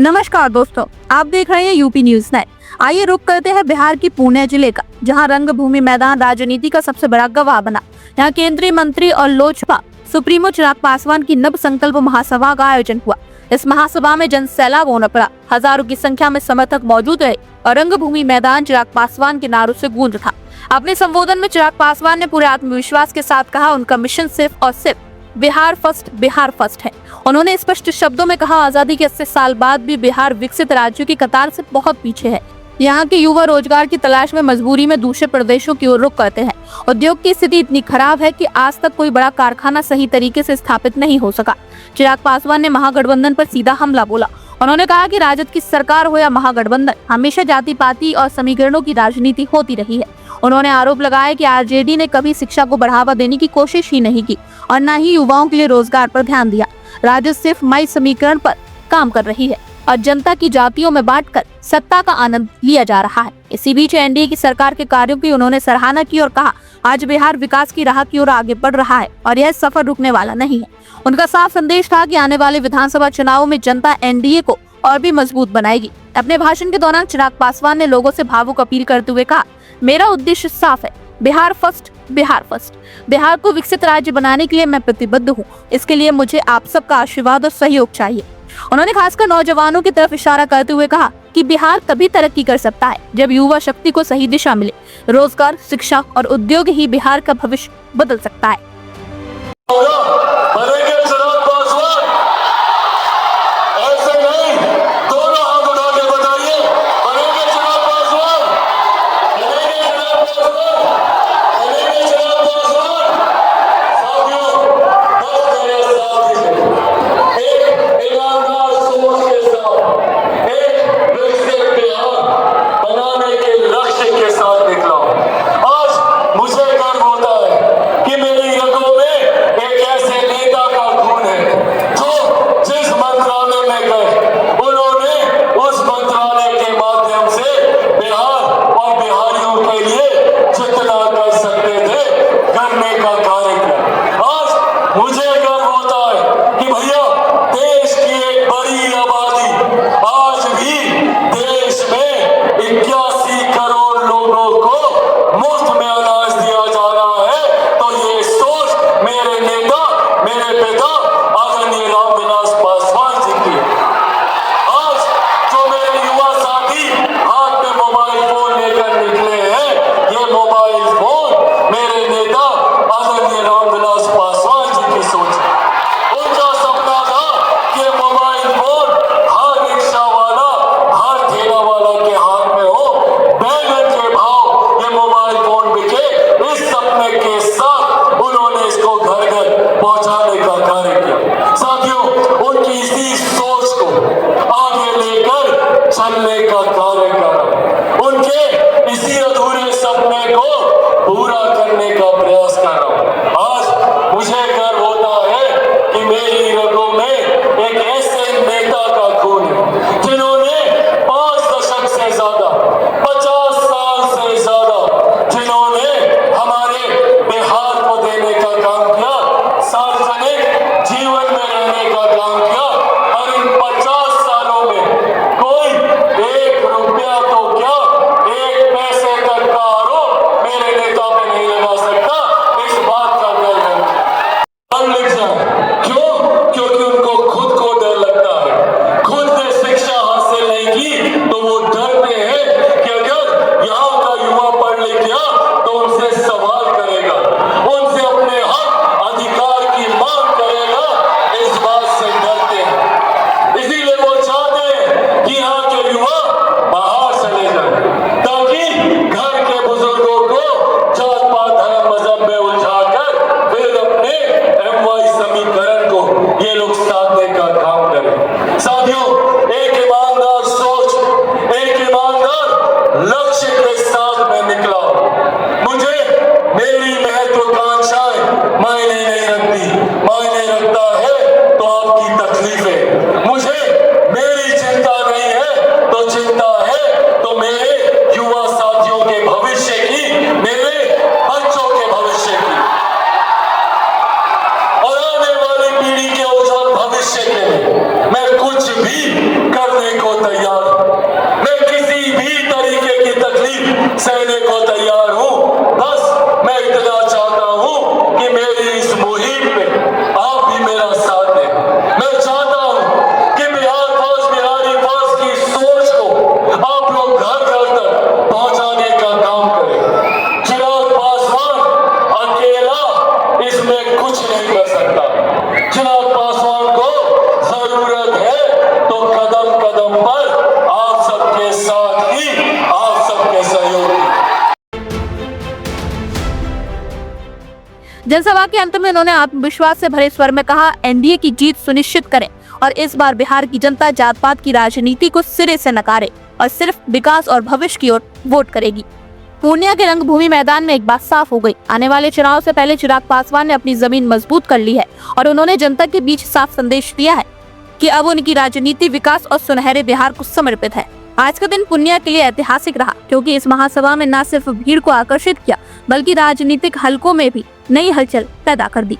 नमस्कार दोस्तों, आप देख रहे हैं यूपी न्यूज 9। आइए रुक करते हैं बिहार की पुणे जिले का, जहां रंगभूमि मैदान राजनीति का सबसे बड़ा गवाह बना। यहां केंद्रीय मंत्री और लोजपा सुप्रीमो चिराग पासवान की नव संकल्प महासभा का आयोजन हुआ। इस महासभा में जन सैलाब होना पड़ा। हजारों की संख्या में समर्थक मौजूद रहे और रंगभूमि मैदान चिराग पासवान के नारों से गूंज था। अपने संबोधन में चिराग पासवान ने पूरे आत्मविश्वास के साथ कहा, उनका मिशन सिर्फ और सिर्फ बिहार फर्स्ट है। उन्होंने स्पष्ट शब्दों में कहा, आजादी के 80 साल बाद भी बिहार विकसित राज्यों की कतार से बहुत पीछे है। यहाँ के युवा रोजगार की तलाश में मजबूरी में दूसरे प्रदेशों की ओर रुख करते हैं। उद्योग की स्थिति इतनी खराब है कि आज तक कोई बड़ा कारखाना सही तरीके से स्थापित नहीं हो सका। चिराग पासवान ने महागठबंधन पर सीधा हमला बोला। उन्होंने कहा कि राजद की सरकार हो या महागठबंधन, हमेशा जाति पाति और समीकरणों की राजनीति होती रही है। उन्होंने आरोप लगाया कि आरजेडी ने कभी शिक्षा को बढ़ावा देने की कोशिश ही नहीं की और न ही युवाओं के लिए रोजगार पर ध्यान दिया। राजद सिर्फ मई समीकरण पर काम कर रही है और जनता की जातियों में बांटकर सत्ता का आनंद लिया जा रहा है। इसी बीच एनडीए की सरकार के कार्यों की उन्होंने सराहना की और कहा, आज बिहार विकास की राह की ओर आगे बढ़ रहा है और यह सफर रुकने वाला नहीं है। उनका साफ संदेश था कि आने वाले विधानसभा चुनावों में जनता एनडीए को और भी मजबूत बनाएगी। अपने भाषण के दौरान चिराग पासवान ने लोगों से भावुक अपील करते हुए कहा, मेरा उद्देश्य साफ है, बिहार फर्स्ट। बिहार को विकसित राज्य बनाने के लिए मैं प्रतिबद्ध हूँ। इसके लिए मुझे आप सबका आशीर्वाद और सहयोग चाहिए। उन्होंने खासकर नौजवानों की तरफ इशारा करते हुए कहा कि बिहार तभी तरक्की कर सकता है जब युवा शक्ति को सही दिशा मिले। रोजगार, शिक्षा और उद्योग ही बिहार का भविष्य बदल सकता है। मुझे गर्व होता है कि मेरी रगों में एक ऐसे नेता का जनसभा के अंत में उन्होंने आत्मविश्वास से भरे स्वर में कहा, एनडीए की जीत सुनिश्चित करें और इस बार बिहार की जनता जात पात की राजनीति को सिरे से नकारे और सिर्फ विकास और भविष्य की ओर वोट करेगी। पूर्णिया के रंगभूमि मैदान में एक बात साफ हो गई, आने वाले चुनाव से पहले चिराग पासवान ने अपनी जमीन मजबूत कर ली है और उन्होंने जनता के बीच साफ संदेश दिया है कि अब उनकी राजनीति विकास और सुनहरे बिहार को समर्पित है। आज का दिन पूर्णिया के लिए ऐतिहासिक रहा, क्योंकि इस महासभा में न सिर्फ भीड़ को आकर्षित किया बल्कि राजनीतिक हलकों में भी नई हलचल पैदा कर दी।